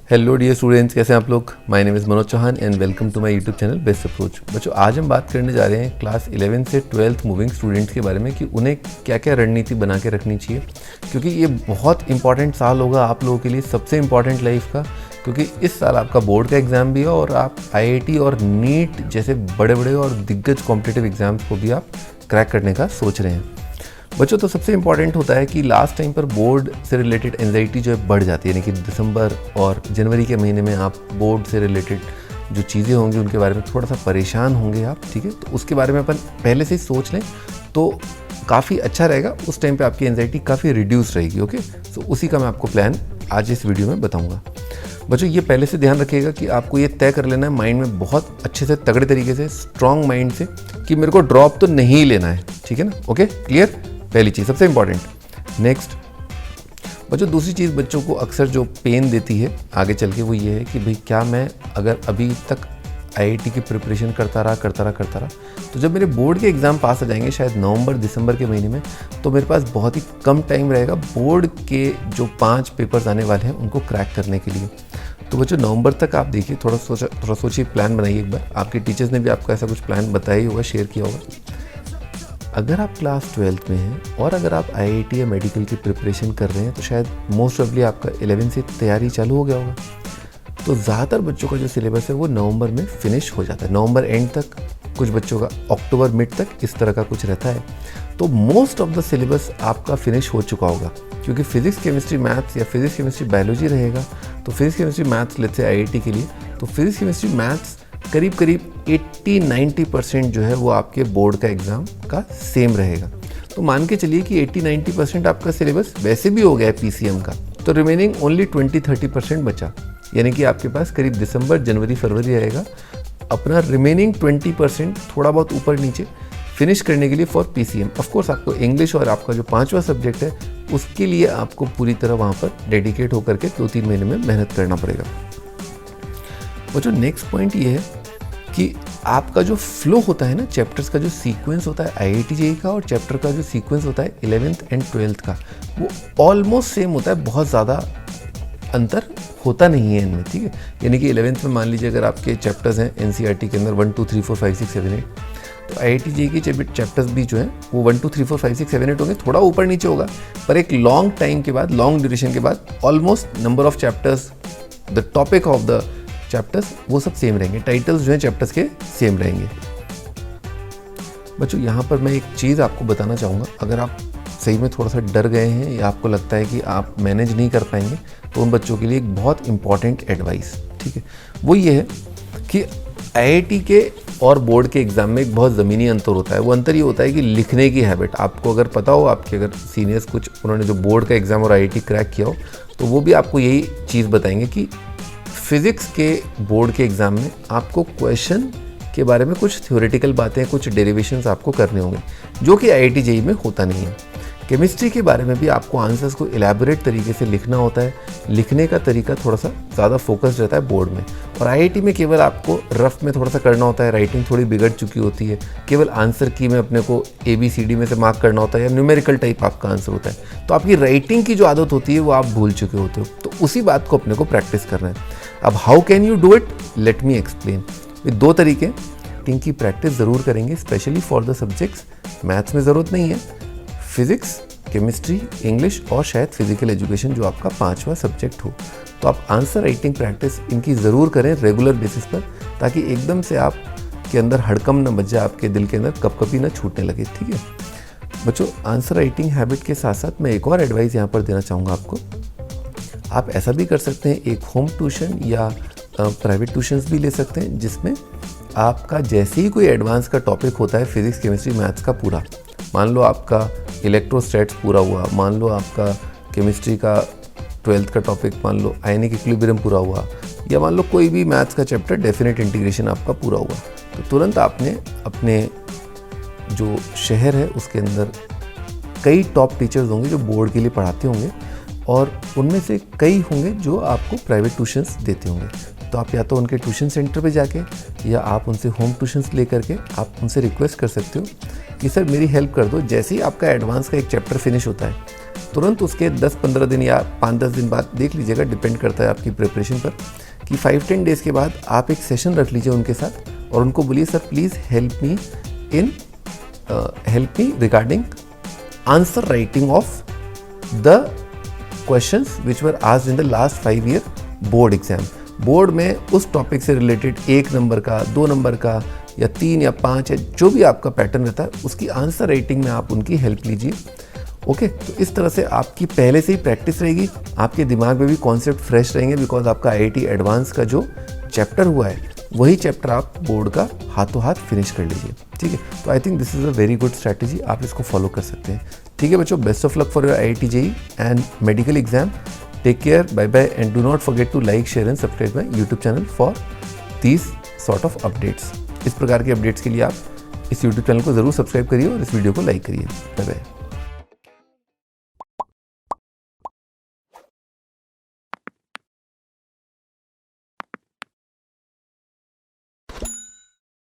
Hello dear students, कैसे हैं आप लोग। My name is Manoj Chauhan and welcome to my YouTube channel best approach. बच्चों, आज हम बात करने जा रहे हैं क्लास 11 से 12th मूविंग स्टूडेंट्स के बारे में कि उन्हें क्या क्या रणनीति बना के रखनी चाहिए, क्योंकि ये बहुत इंपॉर्टेंट साल होगा आप लोगों के लिए, सबसे इंपॉर्टेंट लाइफ का, क्योंकि इस साल आपका बोर्ड का एग्ज़ाम भी है और आप IIT और नीट जैसे बड़े बड़े और दिग्गज कॉम्पिटिटिव एग्ज़ाम्स को भी आप क्रैक करने का सोच रहे हैं। बच्चों, तो सबसे इंपॉर्टेंट होता है कि लास्ट टाइम पर बोर्ड से रिलेटेड एंजाइटी जो है बढ़ जाती है, यानी कि दिसंबर और जनवरी के महीने में आप बोर्ड से रिलेटेड जो चीज़ें होंगी उनके बारे में थोड़ा सा परेशान होंगे आप, ठीक है। तो उसके बारे में अपन पहले से ही सोच लें तो काफ़ी अच्छा रहेगा, उस टाइम पे आपकी एंजाइटी काफ़ी रिड्यूस रहेगी। ओके, तो उसी का मैं आपको प्लान आज इस वीडियो में बताऊँगा। बच्चों, ये पहले से ध्यान रखिएगा कि आपको ये तय कर लेना है माइंड में बहुत अच्छे से, तगड़े तरीके से, स्ट्रॉन्ग माइंड से कि मेरे को ड्रॉप तो नहीं लेना है, ठीक है ना। ओके, क्लियर, पहली चीज़ सबसे इंपॉर्टेंट। नेक्स्ट बच्चों, दूसरी चीज़ बच्चों को अक्सर जो पेन देती है आगे चल के वो ये है कि भाई क्या मैं अगर अभी तक IIT की प्रिपरेशन करता रहा तो जब मेरे बोर्ड के एग्ज़ाम पास आ जाएंगे शायद नवंबर दिसंबर के महीने में, तो मेरे पास बहुत ही कम टाइम रहेगा बोर्ड के जो 5 पेपर्स आने वाले हैं उनको क्रैक करने के लिए। तो बच्चों, नवंबर तक आप देखिए, थोड़ा सोचिए, प्लान बनाइए एक बार। आपके टीचर्स ने भी आपको ऐसा कुछ प्लान बताया ही होगा, शेयर किया होगा। अगर आप क्लास 12th में हैं और अगर आप IIT या मेडिकल की प्रिपरेशन कर रहे हैं तो शायद मोस्ट ऑफली आपका 11 से तैयारी चालू हो गया होगा। तो ज़्यादातर बच्चों का जो सिलेबस है वो नवंबर में फिनिश हो जाता है, नवंबर एंड तक, कुछ बच्चों का अक्टूबर मिड तक, इस तरह का कुछ रहता है। तो मोस्ट ऑफ द सिलेबस आपका फिनिश हो चुका होगा, क्योंकि फिजिक्स केमिस्ट्री मैथ्स या फिजिक्स केमिस्ट्री बायोलॉजी रहेगा। तो फिजिक्स केमिस्ट्री मैथ्स लेते हैं IIT के लिए, तो फिजिक्स केमिस्ट्री मैथ्स करीब 80-90% जो है वो आपके बोर्ड का एग्ज़ाम का सेम रहेगा। तो मान के चलिए कि 80-90% आपका सिलेबस वैसे भी हो गया है PCM का, तो रिमेनिंग ओनली 20-30% बचा, यानी कि आपके पास करीब दिसंबर जनवरी फरवरी रहेगा अपना रिमेनिंग 20% थोड़ा बहुत ऊपर नीचे फिनिश करने के लिए फॉर PCM। ऑफकोर्स आपको इंग्लिश और आपका जो 5वां सब्जेक्ट है उसके लिए आपको पूरी तरह वहाँ पर डेडिकेट होकर के 2-3 महीने में मेहनत करना पड़ेगा। और जो नेक्स्ट पॉइंट ये है कि आपका जो फ्लो होता है ना, चैप्टर्स का जो सीक्वेंस होता है IIT JEE का और चैप्टर का जो सीक्वेंस होता है 11th एंड 12th का, वो ऑलमोस्ट सेम होता है, बहुत ज़्यादा अंतर होता नहीं है इनमें, ठीक है। यानी कि 11th में मान लीजिए अगर आपके चैप्टर्स हैं NCERT के अंदर 1 2 3 4 5 6 7 8, तो IIT JEE के चैप्टर्स भी जो हैं वो 1 2 3 4 5 6 7 8 होंगे, थोड़ा ऊपर नीचे होगा, पर एक लॉन्ग टाइम के बाद, लॉन्ग ड्यूरेशन के बाद almost number of chapters, the topic of the chapters वो सब सेम रहेंगे, टाइटल्स जो हैं चैप्टर्स के सेम रहेंगे। बच्चों, यहाँ पर मैं एक चीज़ आपको बताना चाहूँगा, अगर आप सही में थोड़ा सा डर गए हैं या आपको लगता है कि आप मैनेज नहीं कर पाएंगे, तो उन बच्चों के लिए एक बहुत इंपॉर्टेंट एडवाइस, ठीक है, वो ये है कि IIT के और बोर्ड के एग्ज़ाम में एक बहुत ज़मीनी अंतर होता है। वो अंतर ये होता है कि लिखने की हैबिट, आपको अगर पता हो, आपके अगर सीनियर्स कुछ उन्होंने जो बोर्ड का एग्ज़ाम और IIT क्रैक किया हो, तो वो भी आपको यही चीज़ बताएंगे कि फिज़िक्स के बोर्ड के एग्ज़ाम में आपको क्वेश्चन के बारे में कुछ थ्योरेटिकल बातें, कुछ डेरिवेशंस आपको करने होंगे, जो कि IIT JEE में होता नहीं है। केमिस्ट्री के बारे में भी आपको आंसर्स को इलेबोरेट तरीके से लिखना होता है, लिखने का तरीका थोड़ा सा ज़्यादा फोकस्ड रहता है बोर्ड में, और IIT में केवल आपको रफ में थोड़ा सा करना होता है, राइटिंग थोड़ी बिगड़ चुकी होती है, केवल आंसर की में अपने को ABCD में से मार्क करना होता है या न्यूमेरिकल टाइप आपका आंसर होता है। तो आपकी राइटिंग की जो आदत होती है वो आप भूल चुके होते हो, तो उसी बात को अपने को प्रैक्टिस करना है। अब how can you do it, let me explain. ये 2 तरीके, इनकी प्रैक्टिस ज़रूर करेंगे, specially for the subjects. Maths में ज़रूरत नहीं है, फिज़िक्स, केमिस्ट्री, इंग्लिश और शायद फिजिकल एजुकेशन जो आपका 5वां सब्जेक्ट हो, तो आप आंसर राइटिंग प्रैक्टिस इनकी ज़रूर करें रेगुलर बेसिस पर, ताकि एकदम से आपके अंदर हड़कम न बच जाए, आपके दिल के अंदर कपकपी न छूटने लगे, ठीक है। बच्चों, आंसर राइटिंग हैबिट के साथ साथ मैं एक और एडवाइस यहाँ पर देना चाहूँगा आपको। आप ऐसा भी कर सकते हैं, एक होम ट्यूशन या प्राइवेट ट्यूशन्स भी ले सकते हैं, जिसमें आपका जैसे ही कोई एडवांस का टॉपिक होता है फिजिक्स केमिस्ट्री मैथ्स का पूरा, मान लो आपका इलेक्ट्रोस्टैट्स पूरा हुआ, मान लो आपका केमिस्ट्री का 12th का टॉपिक, मान लो आयनिक इक्विलिब्रियम पूरा हुआ, या मान लो कोई भी मैथ्स का चैप्टर डेफिनेट इंटीग्रेशन आपका पूरा हुआ, तो तुरंत आपने अपने जो शहर है उसके अंदर कई टॉप टीचर्स होंगे जो बोर्ड के लिए पढ़ाते होंगे, और उनमें से कई होंगे जो आपको प्राइवेट ट्यूशन्स देते होंगे। तो आप या तो उनके ट्यूशन सेंटर पे जाके या आप उनसे होम ट्यूशन्स ले करके आप उनसे रिक्वेस्ट कर सकते हो कि सर मेरी हेल्प कर दो, जैसे ही आपका एडवांस का एक चैप्टर फिनिश होता है तुरंत उसके 10-15 दिन या 5-10 दिन बाद देख लीजिएगा, डिपेंड करता है आपकी प्रिपरेशन पर, कि 5-10 डेज़ के बाद आप एक सेशन रख लीजिए उनके साथ और उनको बोलिए sir please help me regarding answer writing of the questions which were asked in the last 5 year board exam. Board में उस टॉपिक से रिलेटेड 1 नंबर का, 2 नंबर का या 3 या 5 या जो भी आपका पैटर्न रहता है उसकी आंसर राइटिंग में आप उनकी हेल्प लीजिए। ओके, तो इस तरह से आपकी पहले से ही प्रैक्टिस रहेगी, आपके दिमाग में भी कॉन्सेप्ट फ्रेश रहेंगे, बिकॉज आपका IIT एडवांस का जो चैप्टर हुआ है वही चैप्टर आप बोर्ड का हाथों हाथ फिनिश कर लीजिए। ठीक है, तो I think this is a very good strategy, आप इसको फॉलो कर सकते हैं। ठीक है बच्चों, best of luck for your IIT JEE and medical exam. Take care, bye bye, and do not forget to like, share and subscribe my YouTube channel for these sort of updates. इस प्रकार के updates के लिए आप इस YouTube channel को ज़रूर subscribe करिए और इस वीडियो को लाइक करिए। Bye bye.